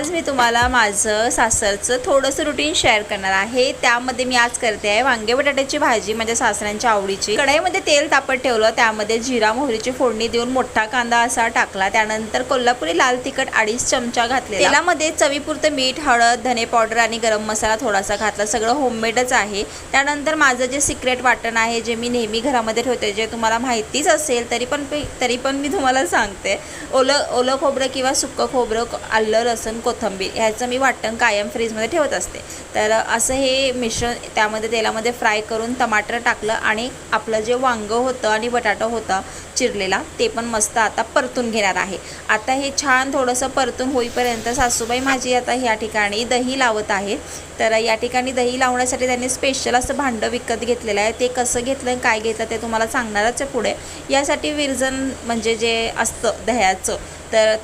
आज मी तुम्हाला माझं सासरचं थोडंसं रुटीन शेअर करणार आहे। त्यामध्ये मी आज करते आहे वांगे बटाट्याची भाजी, माझ्या सासऱ्यांच्या आवडीची। कढईमध्ये तेल तापत ठेवलं, त्यामध्ये जिरा मोहरीची फोडणी देऊन मोठा कांदा असा टाकला, त्यानंतर कोल्हापुरी लाल तिखट 2.5 चमचा घातले। तेलामध्ये चवीपुरतं मीठ, हळद, धने पावडर आणि गरम मसाला थोडासा घातला। सगळं होममेडच आहे। त्यानंतर माझं जे सिक्रेट वाटण आहे, जे मी नेहमी घरामध्ये ठेवते, जे तुम्हाला माहितीच असेल तरी पण मी तुम्हाला सांगते, ओलं खोबरं किंवा सुक्कं खोबरं, आलं, लसूण, कोथिंबीर ह्याचं मी वाटण कायम फ्रीजमध्ये ठेवत असते। तर असं हे मिश्रण त्यामध्ये तेलामध्ये फ्राय करून टमाटर टाकलं आणि आपलं जे वांगं होतं आणि बटाटा होता चिरलेला ते पण मस्त आता परतून घेणार आहे। आता हे छान थोडंसं परतून होईपर्यंत सासूबाई माझी आता ह्या ठिकाणी दही लावत आहे। तर या ठिकाणी दही लावण्यासाठी त्यांनी स्पेशल असं भांडं विकत घेतलेलं आहे। ते कसं घेतलं काय घेतलं ते तुम्हाला सांगणारच आहे पुढे। यासाठी विरजन म्हणजे जे असतं दह्याचं, तर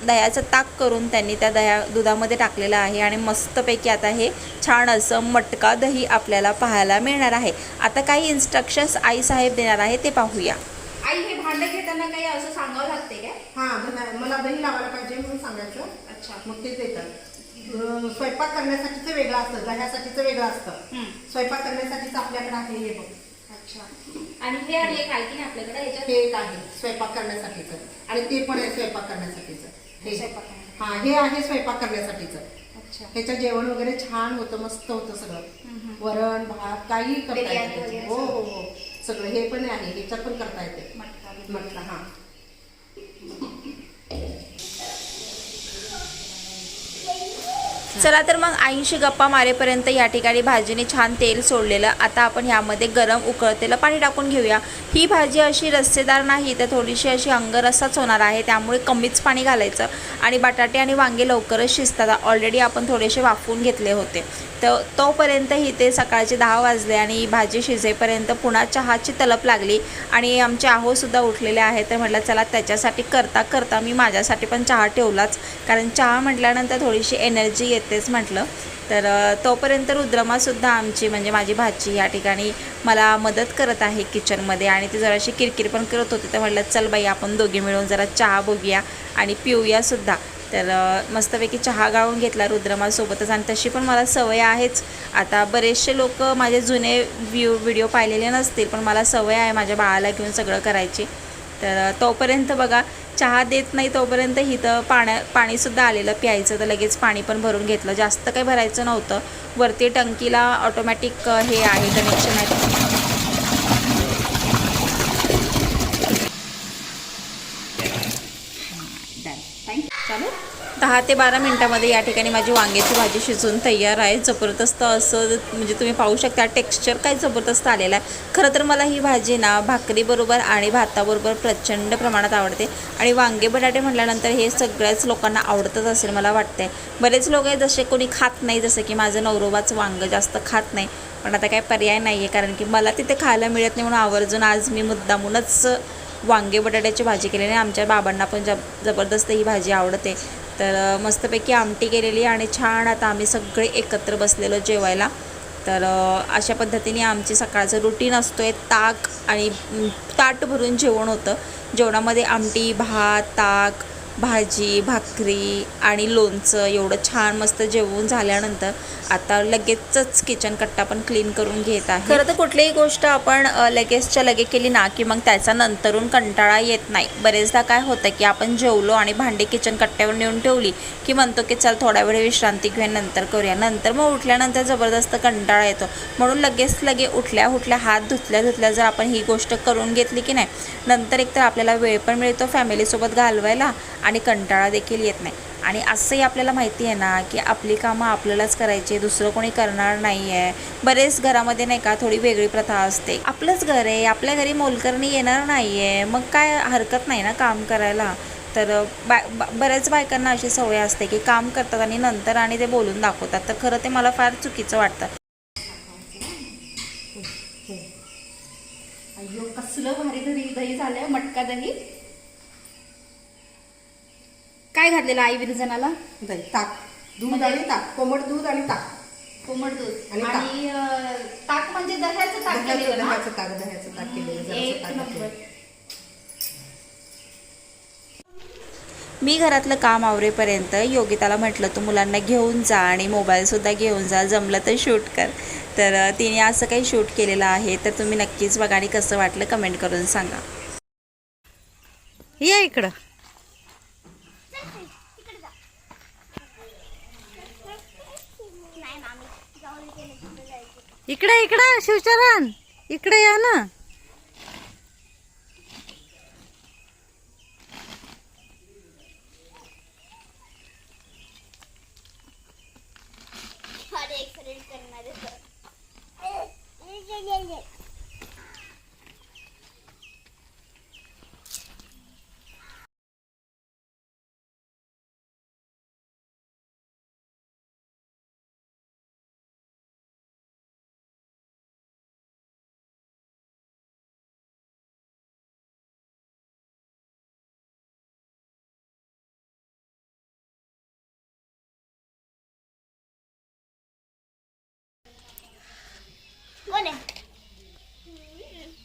दह्याचं ताक करून त्यांनी त्या दुधामध्ये टाकलेलं आहे आणि मस्तपैकी आता हे छान असं मटका दही आपल्याला पाहायला मिळणार आहे। आता काही इन्स्ट्रक्शन्स आई साहेब देणार आहे ते पाहूया। आई, हे भांडं घेताना काही असं सांगावं लागते काय? हां, मला दही लावायला पाहिजे म्हणून सांगायचं। अच्छा, मग तेच येतं। स्वयंपाक करण्यासाठीचं वेगळं असतं, दह्यासाठीचं वेगळं असतं। स्वयंपाक करण्यासाठीच आपल्याकडे आहे हे बघ। अच्छा, आणि हे आणि एक आहे की नाही आपल्याकडे ह्याच्यात? हे एक आहे स्वयंपाक करण्यासाठीचं आणि ते पण आहे स्वयंपाक करण्यासाठीचं। हे स्वयंपाक करण्यासाठी. हां, हे आहे स्वयंपाक करण्यासाठीचं। अच्छा, ह्याचं जेवण वगैरे छान होतं, मस्त होतं सगळं। वरण भात काही करता बिर्याणी येते। वगैरे हो हो हो, सगळं हे पण आहे, ह्याच्यात पण करता येते मटका मटका। हां, चला तर मग आईंशी गप्पा मारेपर्यंत या ठिकाणी भाजीने छान तेल सोडलेलं। आता आपण ह्यामध्ये गरम उकळतेलं पाणी टाकून घेऊया। ही भाजी अशी रस्सेदार नाही, तर थोडीशी अशी अंगरसाच होणार आहे, त्यामुळे कमीच पाणी घालायचं। आणि बटाटे आणि वांगे लवकरच शिजतात, ऑलरेडी आपण थोडेसे वाफवून घेतले होते। तर तोपर्यंत ते सकाळचे 10 वाजले आणि भाजी शिजेपर्यंत पुन्हा चहाची तलप लागली आणि आमचे आहोसुद्धा उठलेले आहे। तर म्हटलं चला त्याच्यासाठी करता मी माझ्यासाठी पण चहा ठेवलाच, कारण चहा म्हटल्यानंतर थोडीशी एनर्जी येतेच म्हटलं। तर तोपर्यंत रुद्रमासुद्धा आमची म्हणजे माझी भाची या ठिकाणी मला मदत करत आहे किचनमध्ये आणि ती जराशी किरकिर पण करत होती। तर म्हटलं चल बाई, आपण दोघी मिळून जरा चहा बघूया आणि पिऊयासुद्धा। तर मस्तपैकी चहा गाळून घेतला रुद्रमासोबतच, आणि तशी पण मला सवय आहेच। आता बरेचसे लोक माझे जुने व्हिडिओ पाहिलेले नसतील, पण मला सवय आहे माझ्या बाळाला घेऊन सगळं करायची। तर तोपर्यंत बघा, चहा देत नाही तोपर्यंत इथं पाणीसुद्धा आलेलं प्यायचं, तर लगेच पाणी पण भरून घेतलं। जास्त काही भरायचं नव्हतं, वरती टंकीला ऑटोमॅटिक हे आहे, कनेक्शन आहे। 10 ते 12 मिनटामध्ये या ठिकाणी माझी वांग्याची भाजी शिजून तयार आहे। जबरदस्त असं म्हणजे तुम्ही पाहू शकता, टेक्स्चर काय जबरदस्त आलेलं आहे। खरं तर मला ही भाजी ना भाकरीबरोबर आणि भाताबरोबर प्रचंड प्रमाणात आवडते आणि वांगे बटाटे म्हटल्यानंतर हे सगळ्याच लोकांना आवडतच असेल मला वाटतंय। बरेच लोक आहे जसे कोणी खात नाही, जसं की माझं नवरोबाचं वांगं जास्त खात नाही, पण आता काही पर्याय नाही आहे, कारण की मला तिथे खायला मिळत नाही, म्हणून आवर्जून आज मी मुद्दामूनच वांगे बटाट्याची भाजी केली आणि आमच्या बाबांना पण जबरदस्त ही भाजी आवडते। तर मस्तपैकी आमटी केलेली आणि छान आता आम्ही सगळे एकत्र बसलेलो जेवायला। तर अशा पद्धतीने आमची सकाळचं रुटीन असतो आहे। ताक आणि ताट भरून जेवण होतं। जेवणामध्ये आमटी, भात, ताक, भाजी, भाकरी आणि लोणचं एवढं छान मस्त जेवून झाल्यानंतर आता लगेचच किचन कट्टा पण क्लीन करून घेत आहे। खरं तर कुठलीही गोष्ट आपण लगेचच्या लगे केली ना की मग त्याचा नंतरून कंटाळा येत नाही। बरेचदा काय होतं की आपण जेवलो आणि भांडी किचन कट्ट्यावर नेऊन ठेवली की म्हणतो की चल थोडा वेळ विश्रांती घेऊया, नंतर करूया, नंतर मग उठल्यानंतर जबरदस्त कंटाळा येतो। म्हणून लगेच उठल्या हात धुतल्या जर आपण ही गोष्ट करून घेतली की नाही, नंतर एकतर आपल्याला वेळ पण मिळतो फॅमिलीसोबत घालवायला आणि कंटाळा देखील येत नाही। आणि असंही आपल्याला माहिती आहे ना की आपली कामं आपल्यालाच करायची, दुसरं कोणी करणार नाही आहे। बरेच घरामध्ये नाही का थोडी वेगळी प्रथा असते, आपलंच घर आहे, आपल्या घरी मोलकरणी येणार नाही आहे, मग काय हरकत नाही ना काम करायला। तर बऱ्याच बायकांना अशी सवय असते की काम करतात आणि नंतर आणि ते बोलून दाखवतात, तर खरं ते मला फार चुकीचं वाटतं। अय्यो, कसलं भारी दही झालंय, मटका दही। काय घातलेलं आई विरजनाला? दही, ताक, दूध आणि ताक, कोमट दूध आणि ताक, कोमट दूध आणि आणि ताक म्हणजे दह्याचं ताक केलेलं ना? दह्याचं ताक केलेलं, जरासं एक ताक नंबर। घातलेलं। मी घरातलं काम आवरेपर्यंत योगिताला म्हटलं तू मुलांना घेऊन जा आणि मोबाईलसुद्धा घेऊन जा, जमलं तर शूट कर. तर तिने असं काही शूट केलेलं आहे. तर तुम्ही नक्कीच बघा आणि कसं वाटलं कमेंट करून सांगा. या इकडं. इकडे इकडं शिवचरण इकडे या ना.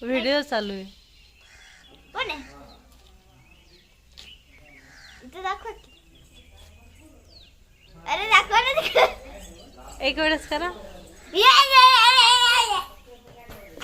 व्हिडिओ चालू आहे. कोण आहे इथं दाखव की. अरे दाखव ना. एक वेळेस करा. ये